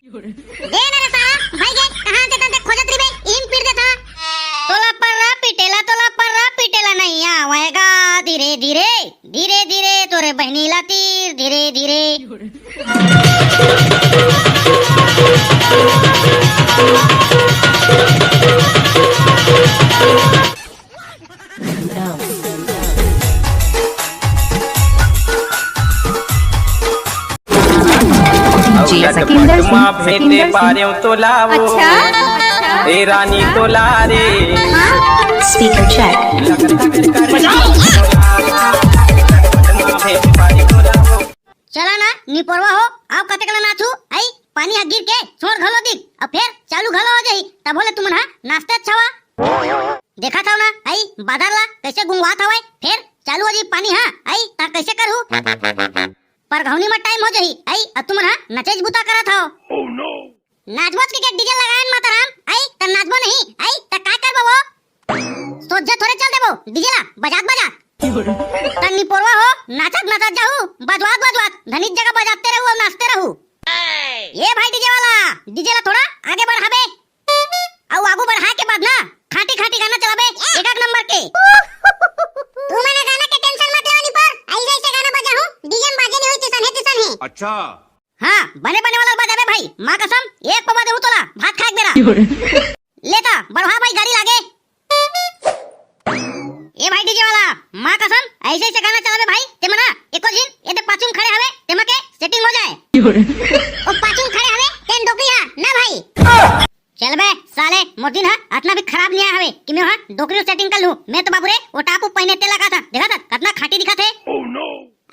दे ना रे साला भाई गे कहां से तंते खोजत री बे इन पीट देता तोला पर्रा पीटेला नहीं आवेगा धीरे धीरे धीरे धीरे तोरे बहनीला तीर धीरे धीरे भेटे पारे तो लावो ए रानी तो ला रे स्पीकर चेक चला ना नी परवा हो आओ कते कला नाचू आई पानी हा गिर के छोड़ घलो दिख अब फिर चालू घलो हो जाई तब बोले तुमन हा नाचते छवा देखा था ना आई बादरला कैसे गुंगवात हवे फिर चालू हो जी पानी हा आई ता कैसे करू पर घौनी में टाइम हो जाई आई अब तुमन हा नचेज बुता करत हो ओह नो नाचबोत के डीजे लगायन माताराम आई त नाचबो नहीं आई त का करबो वो सोच थोड़े चल देबो डीजे ला बजात तन्नी पोरवा हो नाचत जाऊ बजवात धनिक जगह बजाते रहू और नाचते रहू ये भाई डीजे वाला डीजे ला थोड़ा आगे बढ़ाबे और आगू बढ़ा के बाद ना खाटी गाना चलाबे एक नंबर के तू मैंने गाना के टेंशन मत लेनी पर ऐसे ऐसे गाना बजाऊं डीजे में बाजे नहीं होई तिसन है अच्छा हां बने वाला बजाबे भाई मां कसम एक पवा देहू तोला भात खाए बेरा लेता बढ़ा भाई गाड़ी लागे ए भाई डीजे वाला मां कसम ऐसे ऐसे गाना चलाबे भाई ते मना एको दिन एते पाचुम खड़े हवे ते मके सेटिंग हो जाए ओ पाचुम खड़े हवे तेन डोकरी हा ना भाई चल बे साले मोदिन हा इतना भी खराब नहीं हवे कि मैं हां डोकरी सेटिंग कर लूं मैं तो बाबू रे वो टापू पहने ते लगा था देखा था कितना खाटी दिखा थे ओह नो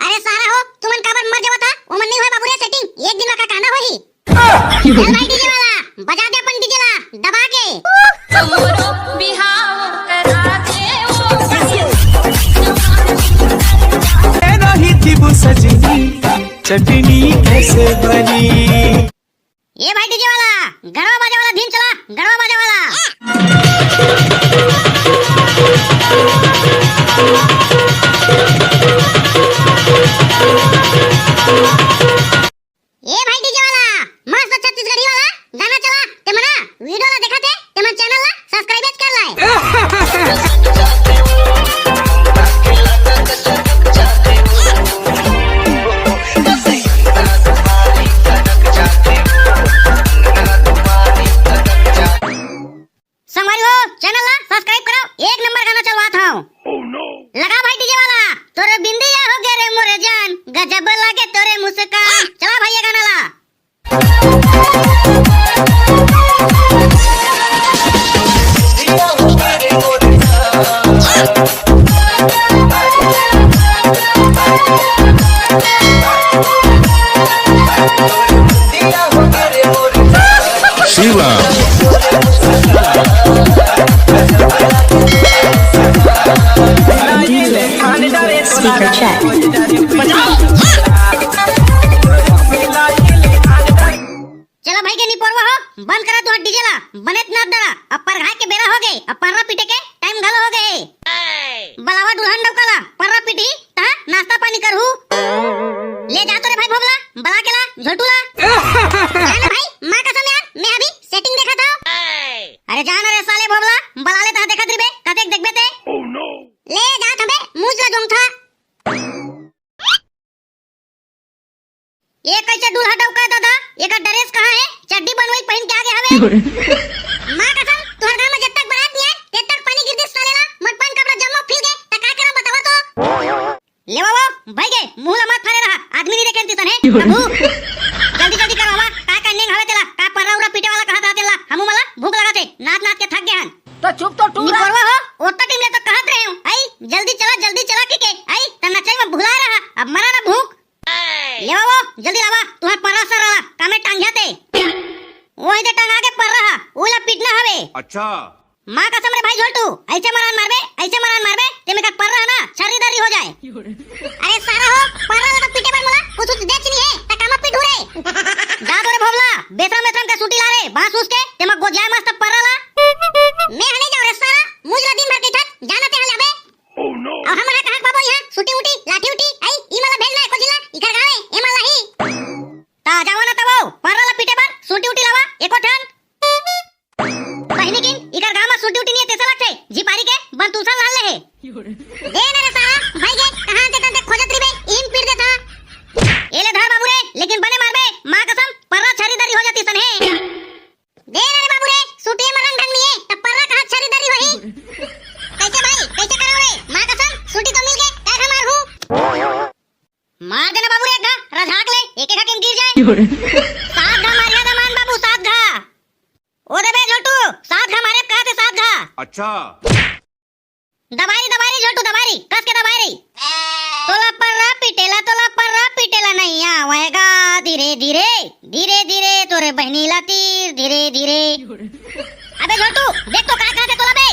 अरे सारा हो तुमन काबर मर जावा था वो मन नहीं होय बाबू रे सेटिंग एक दिन का कहना होही चल भाई डीजे वाला बजा दे अपन डीजे ला दबा के मोरो बिहाव करा दे नहीं थी वो सजनी चटनी कैसे बनी ये भाई डीजे वाला गरबा बाजा वाला धीन चला गरबा बाजा वाला ये भाई डीजे वाला मस्त छत्तीसगढ़ी वाला गाना चला ते मना वीडियो ला देखा थे ते मन चैनल ला सब्सक्राइब कर लाए संगवारी हो चैनल ला सब्सक्राइब करो एक नंबर गाना चलवा था ओह नो लगा भाई डीजे वाला तोरे बिंदिया हो गए रे मोरे जान गजब लागे तोरे मुस्कान चला भाई ये गाना ला शिवा स्पीकर चेक चला भाई के नी परवा हो बंद करा तू डीजे ला बनेत ना दरा अब परघा के बेरा हो गए अब पररा पीटे के टाइम घलो हो गए बलावा दुल्हन डौकाला पररा पीटी ता नाश्ता पानी करहू ले जा तो रे भाई भोगला बला केला झोटूला जाना भाई मां कसम यार मैं अभी सेटिंग देखा था अरे जाना रे साले भोगला बला ले ता देखत रे बे कतेक देखबे ते ओह नो ले जा थबे मुझ ला जोंग था ये कैसे दूल्हा डौका दादा ये का ड्रेस कहां है चड्डी बनवाई पहन के आगे हवे मां कसम तोहर घर में जब तक बारात नहीं है तब तक पानी गिर दे सालेला मत पान कपड़ा जम्मा फिर गए त का करा बतावा तो ले बाबा भाई के मुंह ला मत फाड़े रहा आदमी नहीं देखे तन है प्रभु जल्दी कर बाबा का करने हवे तेला का पर्रा उड़ा पीटे वाला कहा था तेला हमू मला भूख लगा थे नाच के थक गए हन तो चुप तो टू परवा हो ओटा टीम ले तो कहत रहे हूं आई जल्दी चला के आई त नचई में भुला रहा अब मरा ना भूख ले बाबा जल्दी लावा तुम्हारा पर्रा सर रहा कामे टांग जाते वही दे टांग आगे पर रहा ओला पीटना हवे अच्छा मां कसम रे भाई झोटू ऐसे मरान मारबे ते में का पर रहा ना शरीरदारी हो जाए अरे सारा हो पर्रा ला तो पीटे पर मोला कुछ देच नहीं है त कामा पीटू रे जा तो रे भोगला बेसम का सूटी ला रे बांस उसके ते में गोजाय मस्त पर्रा ला मैं हने जाऊ रे सारा मुझ ला दिन भर के ठक जाना ते हले बे ओह नो अब हमरा कहां बाबू यहां सूटी उटी लाठी उटी आई ई मला भेजना है को जिला इकर गावे ए मला ही ता जावा ना तबो पर्रा ला पीटे पर सूटी सात घा मारिया दा मान बाबू, 7 घा। ओ दे बे झोटू, 7 घा मारे कहा थे, 7 घा। अच्छा दबारी दबारी झोटू, दबारी कस के दबारी। तोला पर्रा पीटेला नहीं आवेगा, धीरे धीरे धीरे धीरे तोरे बहनी ला तीर, धीरे धीरे। अबे झोटू देख तो का कहते तोला बे।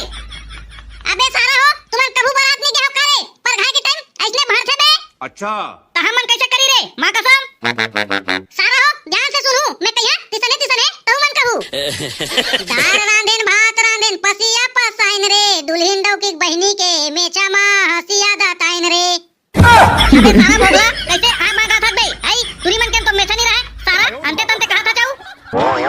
अबे सारा हो तुमन कभू बारात नहीं गया करे, पर घाय के टाइम ऐसने भर थे बे। अच्छा त हमन कैसे करी रे मां कसम। सारा हो ध्यान से सुनू, मैं कहिया तिसने तहु मन कहू। दार रांधेन भात रांधेन पसिया पसाइन रे, दुल्हिन डौकी बहनी के मेचा मा हसिया दाताइन रे। अबे सारा भोगला कैसे आ मां गाथत बे, आई तुरी मन के तो मेचा नहीं रहा सारा, अंते तंते कहा था जाऊ।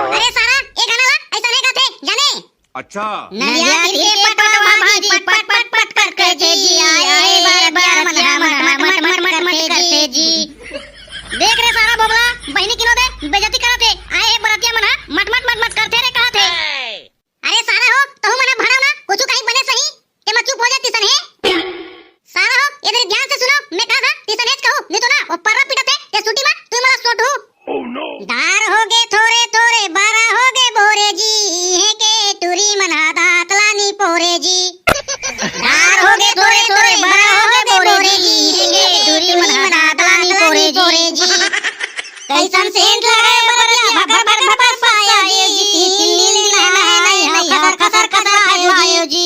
अरे सारा ए गाना ला ऐसा नहीं गाथे जाने। अच्छा नदिया के पटवा भाजी पट पट पट करके जी आए, बार बार मत करते जी। देख रे सारा भोगला बहनी किनो दे बेइज्जती करते, आए बरतिया मना मत करते रे कहा थे। अरे सारा हो तहु मना भराव ना कुछ कहीं बने सही के मत चुप हो जा तिसन है। सारा हो इधर ध्यान से सुनो, मैं कहा था तिसन है कहू नहीं तो ना वो पर्रा पिटते के सूटी में तू मला सोटू। दार हो गए थोड़े थोड़े 12 हो गए बोरे जी, है के टूरी मना दातला नी पोरे जी। दार हो गए थोड़े थोड़े 12 हो गए बोरे जी, है के टूरी मना दातला नी पोरे जी। कैसन सेंट लगाए बरतिया भर भर भर पाया जी, तिल्ली नहीं खसर आयो जी।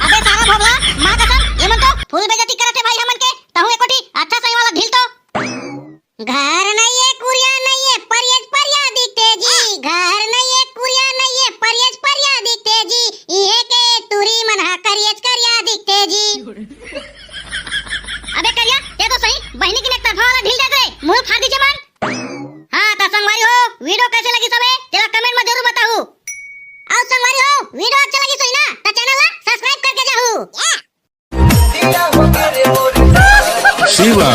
अबे सारा भोगला मां कसम ये मन तो फुल बेइज्जती करते भाई हमन के, तहु एकोटी अच्छा सही वाला ढील तो। घर नहीं है कुरिया नहीं है परिया दिखते जी, घर नहीं है कुरिया नहीं है परिया दिखते जी, ये के तुरी मना करिया दिखते जी। अबे करिया ये तो सही बहनी की नेक तरफा वाला ढील दे रे, मुंह फाड़ दीजिए मन। हां तो संगवारी हो वीडियो कैसे लगी सबे जरा कमेंट में जरूर बताओ। और संगवारी हो वीडियो अच्छा लगी सही ना तो चैनल ला सब्सक्राइब करके जाओ। Shiva.